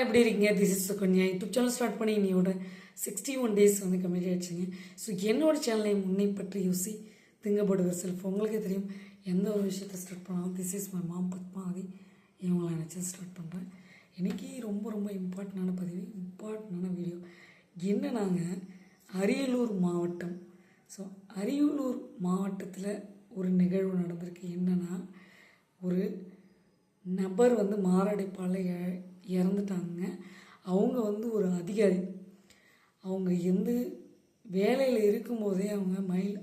எப்படி இருக்கீங்க? This is Sukanya. YouTube channel start பண்ணி இன்னையோட 61 டேஸ் வந்து கம்ப்ளீட் ஆகிடுச்சுங்க. ஸோ என்னோட சேனலை முன்னை பற்றி யோசி திங்கப்படுவர் செல்ஃப். உங்களுக்கே தெரியும், எந்த ஒரு விஷயத்தை ஸ்டார்ட் பண்ணாலும் this is my mom Padmavathi இவங்களை நினச்சி ஸ்டார்ட் பண்ணுறேன். இன்றைக்கி ரொம்ப இம்பார்ட்டண்டான பதிவு, இம்பார்ட்டண்டான வீடியோ. என்னன்னாங்க, அரியலூர் மாவட்டம். ஸோ அரியலூர் மாவட்டத்தில் ஒரு நிகழ்வு நடந்திருக்கு. என்னென்னா, ஒரு நபர் வந்து மாரடைப்பால் இறந்துட்டாங்க. அவங்க வந்து ஒரு அதிகாரி. அவங்க எந்த வேலையில் இருக்கும்போதே அவங்க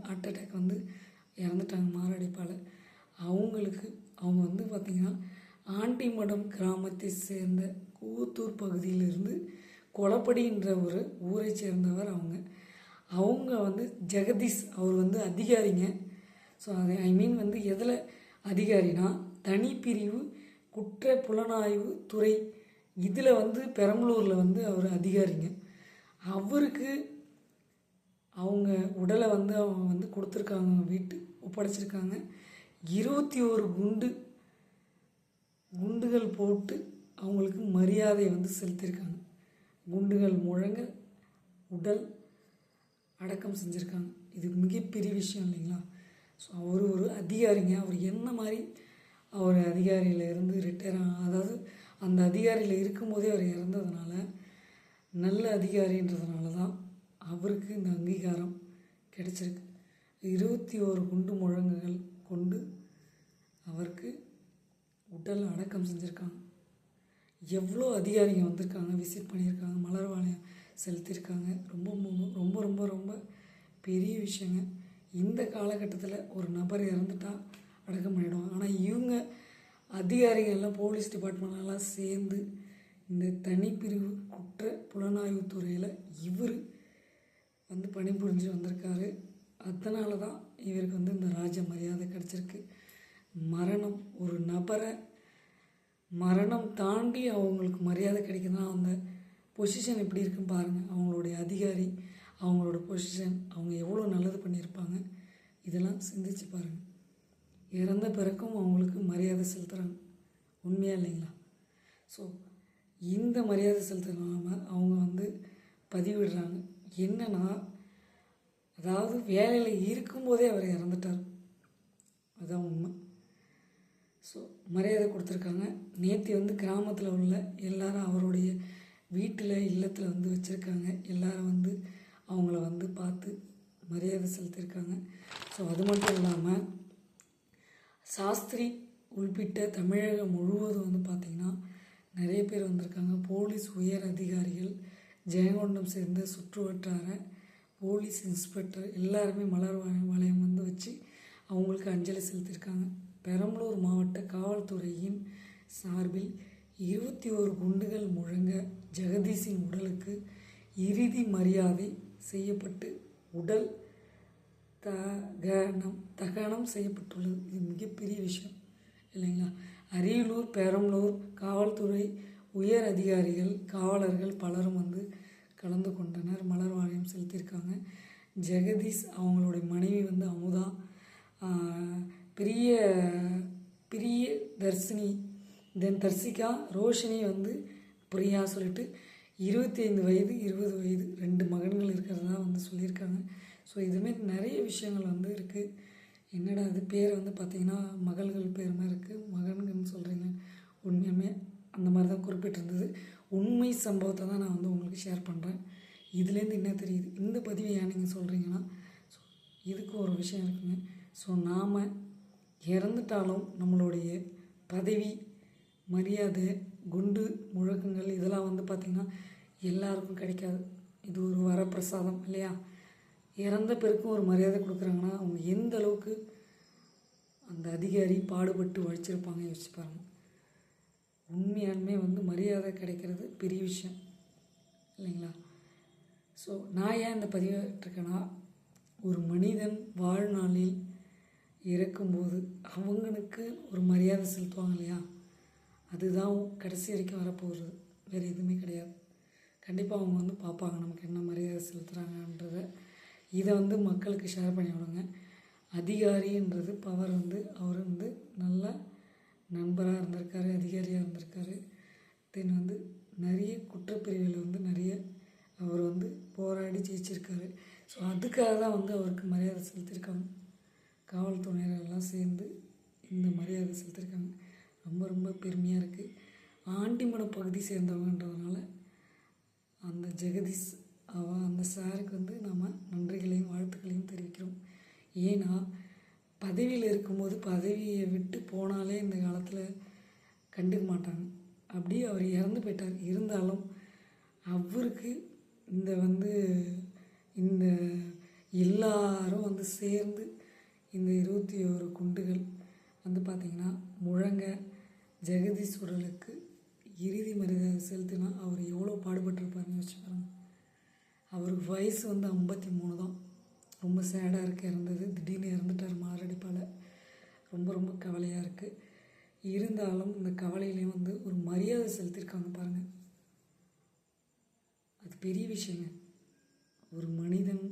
ஹார்ட் அட்டாக் வந்து இறந்துட்டாங்க மாரடைப்பால். அவங்க வந்து பார்த்திங்கன்னா ஆண்டிமடம் கிராமத்தை சேர்ந்த கூத்தூர் பகுதியிலிருந்து கொலப்படின்ற ஒரு ஊரை சேர்ந்தவர். அவங்க வந்து ஜெகதீஷ், அவர் வந்து அதிகாரிங்க. ஸோ அது வந்து எதில் அதிகாரினா, தனிப்பிரிவு குற்ற புலனாய்வு துறை, இதில் வந்து பெரம்பலூரில் வந்து அவர் அதிகாரிங்க. அவருக்கு அவங்க உடலை வந்து அவங்க வந்து கொடுத்துருக்காங்க, வீட்டு ஒப்படைச்சிருக்காங்க. 21 குண்டுகள் போட்டு அவங்களுக்கு மரியாதை வந்து செலுத்தியிருக்காங்க. குண்டுகள் முழங்க உடல் அடக்கம் செஞ்சுருக்காங்க. இது மிகப்பெரிய விஷயம் இல்லைங்களா? ஸோ அவர் ஒரு அதிகாரிங்க. அவர் என்ன மாதிரி அவர் அதிகாரியில் இருந்து ரிட்டையர் அதாவது அந்த அதிகாரியில் இருக்கும்போதே அவர் இறந்ததுனால, நல்ல அதிகாரின்றதுனால தான் அவருக்கு இந்த அங்கீகாரம் கிடைச்சிருக்கு. 21 குண்டு முழங்குகள் கொண்டு அவருக்கு உடல் அடக்கம் செஞ்சுருக்காங்க. எவ்வளோ அதிகாரிங்க வந்திருக்காங்க, விசிட் பண்ணியிருக்காங்க, மலர் வளையம் செலுத்தியிருக்காங்க. ரொம்ப பெரிய விஷயங்க. இந்த காலகட்டத்தில் ஒரு நபர் இறந்துட்டால் அடக்கம் பண்ணிவிடுவாங்க. ஆனால் இவங்க அதிகாரிகள்லாம் போலீஸ் டிபார்ட்மெண்ட்லாம் சேர்ந்து இந்த தனிப்பிரிவு குற்ற புலனாய்வு துறையில் இவர் வந்து பணிபுரிஞ்சு வந்திருக்காரு. அதனால தான் இவருக்கு வந்து இந்த ராஜ மரியாதை கிடச்சிருக்கு. ஒரு நபரை மரணம் தாண்டி அவங்களுக்கு மரியாதை கிடைக்குதுன்னா அந்த பொசிஷன் எப்படி இருக்குன்னு பாருங்கள். அவங்களுடைய அதிகாரி, அவங்களோட பொசிஷன், அவங்க எவ்வளோ நல்லது பண்ணியிருப்பாங்க, இதெல்லாம் சிந்திச்சு பாருங்கள். இறந்த பிறக்கும் அவங்களுக்கு மரியாதை செலுத்துகிறாங்க. உண்மையாக இல்லைங்களா? ஸோ இந்த மரியாதை செலுத்தினாமல் அவங்க வந்து பதிவிடுறாங்க. என்னன்னா, அதாவது வேலையில் இருக்கும்போதே அவர் இறந்துட்டார், அதுதான் உண்மை. ஸோ மரியாதை கொடுத்துருக்காங்க. நேற்று வந்து கிராமத்தில் உள்ள எல்லாரும் அவருடைய வீட்டில் இல்லத்தில் வந்து வச்சுருக்காங்க. எல்லாரும் வந்து அவங்கள வந்து பார்த்து மரியாதை செலுத்தியிருக்காங்க. ஸோ அது மட்டும் இல்லாமல் சாஸ்திரி உள்பிட்ட தமிழகம் முழுவதும் வந்து பார்த்திங்கன்னா நிறைய பேர் வந்திருக்காங்க. போலீஸ் உயர் அதிகாரிகள், ஜெயங்கொண்டம் சேர்ந்த சுற்று வட்டார போலீஸ் இன்ஸ்பெக்டர் எல்லாருமே மலர் வளையம் வந்து வச்சு அவங்களுக்கு அஞ்சலி செலுத்தியிருக்காங்க. பெரம்பலூர் மாவட்ட காவல்துறையின் சார்பில் 21 குண்டுகள் முழங்க ஜெகதீஷின் உடலுக்கு இறுதி மரியாதை செய்யப்பட்டு உடல் தகனம் செய்யப்பட்டுள்ளது. இது மிகப்பெரிய விஷயம் இல்லைங்களா? அரியலூர், பெரம்பலூர் காவல்துறை உயர் அதிகாரிகள், காவலர்கள் பலரும் வந்து கலந்து கொண்டனர், மலர் வளையம் செலுத்தியிருக்காங்க. ஜெகதீஷ், அவங்களுடைய மனைவி வந்து அமுதா, பிரிய தர்சினி, தென் தர்சிகா, ரோஷினி வந்து பிரியா சொல்லிட்டு 25 வயது 20 வயது 2 மகன்கள் இருக்கிறதா வந்து சொல்லியிருக்காங்க. ஸோ இதுமாரி நிறைய விஷயங்கள் வந்து இருக்குது. என்னடா அது பேர் வந்து பார்த்திங்கன்னா மகள்கள் பேர் மாதிரி இருக்குது, மகன்கள்னு சொல்கிறீங்க. உண்மையுமே அந்த மாதிரி தான் குறிப்பிட்டிருந்தது. உண்மை சம்பவத்தை தான் நான் வந்து உங்களுக்கு ஷேர் பண்ணுறேன். இதுலேருந்து என்ன தெரியுது, இந்த பதிவை ஏன் நீங்கள் சொல்கிறீங்கன்னா, ஸோ இதுக்கு ஒரு விஷயம் இருக்குங்க. ஸோ நாம் இறந்துட்டாலும் நம்மளுடைய பதவி, மரியாதை, குண்டு முழக்கங்கள் இதெல்லாம் வந்து பார்த்திங்கன்னா எல்லாருக்கும் கிடைக்காது. இது ஒரு வரப்பிரசாதம் இல்லையா? இறந்த பிறக்கும் ஒரு மரியாதை கொடுக்குறாங்கன்னா அவங்க எந்த அளவுக்கு அந்த அதிகாரி பாடுபட்டு உழைச்சிருப்பாங்க யோசிச்சு பாருங்கள். உண்மையாலுமே வந்து மரியாதை கிடைக்கிறது பெரிய விஷயம் இல்லைங்களா? ஸோ நான் ஏன் இந்த பதிவிட்டிருக்கேன்னா, ஒரு மனிதன் வாழ்நாளில் இறக்கும்போது அவங்களுக்கு ஒரு மரியாதை செலுத்துவாங்க இல்லையா? அதுதான் கடைசி வரைக்கும் வரப்போகிறது, வேறு எதுவுமே கிடையாது. கண்டிப்பாக அவங்க வந்து பார்ப்பாங்க நமக்கு என்ன மரியாதை செலுத்துகிறாங்கன்றதை. இதை வந்து மக்களுக்கு ஷேர் பண்ணி விடுங்க. அதிகாரின்றது பவர் வந்து அவர் வந்து நல்ல நண்பராக இருந்திருக்காரு, அதிகாரியாக இருந்திருக்காரு. தென் வந்து நிறைய குற்றப்பிரிவில் வந்து நிறைய அவர் வந்து போராடி ஜெயிச்சிருக்காரு. ஸோ அதுக்காக தான் வந்து அவருக்கு மரியாதை செலுத்தியிருக்காங்க. காவல்துறையினரெல்லாம் சேர்ந்து இந்த மரியாதை செலுத்தியிருக்காங்க. ரொம்ப ரொம்ப பெருமையாக இருக்குது. ஆண்டிமடம் பகுதி சேர்ந்தவங்கன்றதுனால அந்த ஜெகதீஷ் அந்த சாருக்கு வந்து நம்ம நன்றிகளையும் வாழ்த்துக்களையும் தெரிவிக்கிறோம். ஏன்னா பதவியில் இருக்கும்போது பதவியை விட்டு போனாலே இந்த காலத்தில் கண்டுக்க மாட்டாங்க. அப்படியே அவர் இறந்து போயிட்டார். இருந்தாலும் அவருக்கு இந்த எல்லாரும் வந்து சேர்ந்து இந்த 21 குண்டுகள் வந்து பார்த்திங்கன்னா முழங்க ஜெகதீஷ் உடலுக்கு இறுதி மரியாதை செலுத்தினா அவர் எவ்வளோ பாடுபட்டிருப்பாருன்னு யோசிச்சு பாருங்க. அவருக்கு வயசு வந்து 53 தான். ரொம்ப சேடாக இருக்குது. இறந்தது திடீர்னு இறந்துட்டார் மாரடைப்பால். ரொம்ப ரொம்ப கவலையாக இருக்குது. இருந்தாலும் இந்த கவலையிலையும் வந்து ஒரு மரியாதை செலுத்தியிருக்காங்க பாருங்கள். அது பெரிய விஷயங்க. ஒரு மனிதன்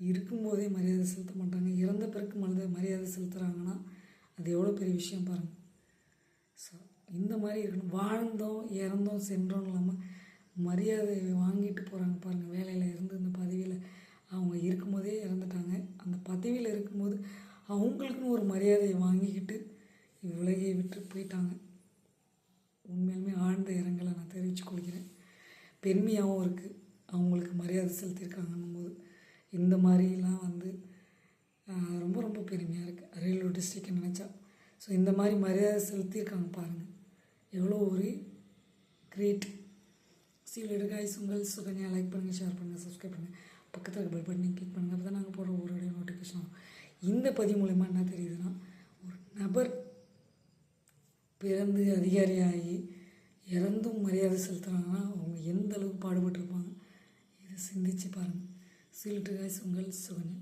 இருக்கும்போதே மரியாதை செலுத்த மாட்டாங்க, இறந்த பிறகு மரியாதை செலுத்துகிறாங்கன்னா அது எவ்வளோ பெரிய விஷயம் பாருங்கள். ஸோ இந்த மாதிரி இருக்கணும். வாழ்ந்தோம் இறந்தோம் சென்றோம் இல்லாமல் மரியாதை வாங்கிட்டு போகிறாங்க பாருங்கள். வேலையில் இருந்து இந்த பதவியில் அவங்க இருக்கும்போதே இறந்துட்டாங்க. அந்த பதவியில் இருக்கும்போது அவங்களுக்குன்னு ஒரு மரியாதையை வாங்கிக்கிட்டு உலகை விட்டு போயிட்டாங்க. உண்மையிலுமே ஆழ்ந்த இரங்கலை நான் தெரிவித்து கொள்கிறேன். பெருமையாகவும் இருக்குது அவங்களுக்கு மரியாதை செலுத்தியிருக்காங்கன்னும் போது. இந்த மாதிரிலாம் வந்து ரொம்ப ரொம்ப பெருமையாக இருக்குது அரியலூர் டிஸ்ட்ரிக்டை நினச்சா. ஸோ இந்த மாதிரி மரியாதை செலுத்தியிருக்காங்க பாருங்கள். எவ்வளோ ஒரு கிரேட். சீலோட காய்ஸ். உங்கள் சுகன்யா. லைக் பண்ணுங்கள், ஷேர் பண்ணுங்கள், சப்ஸ்கிரைப் பண்ணுங்கள், பக்கத்தில் இருக்க பெல் பட்டனை கிளிக் பண்ணுங்கள். அப்போ தான் நாங்கள் போடுற ஒரு நோட்டிஃபிகேஷன் வரும். இந்த பதிவு மூலமாக என்ன தெரியுதுன்னா, ஒரு நபர் பிறந்து அதிகாரியாகி இறந்தும் மரியாதை செலுத்துகிறாங்கன்னா அவங்க எந்த அளவுக்கு பாடுபட்டிருப்பாங்க. இதை சிந்திச்சு பாருங்கள். சீலோட காய்ஸ். உங்கள் சுகன்யா.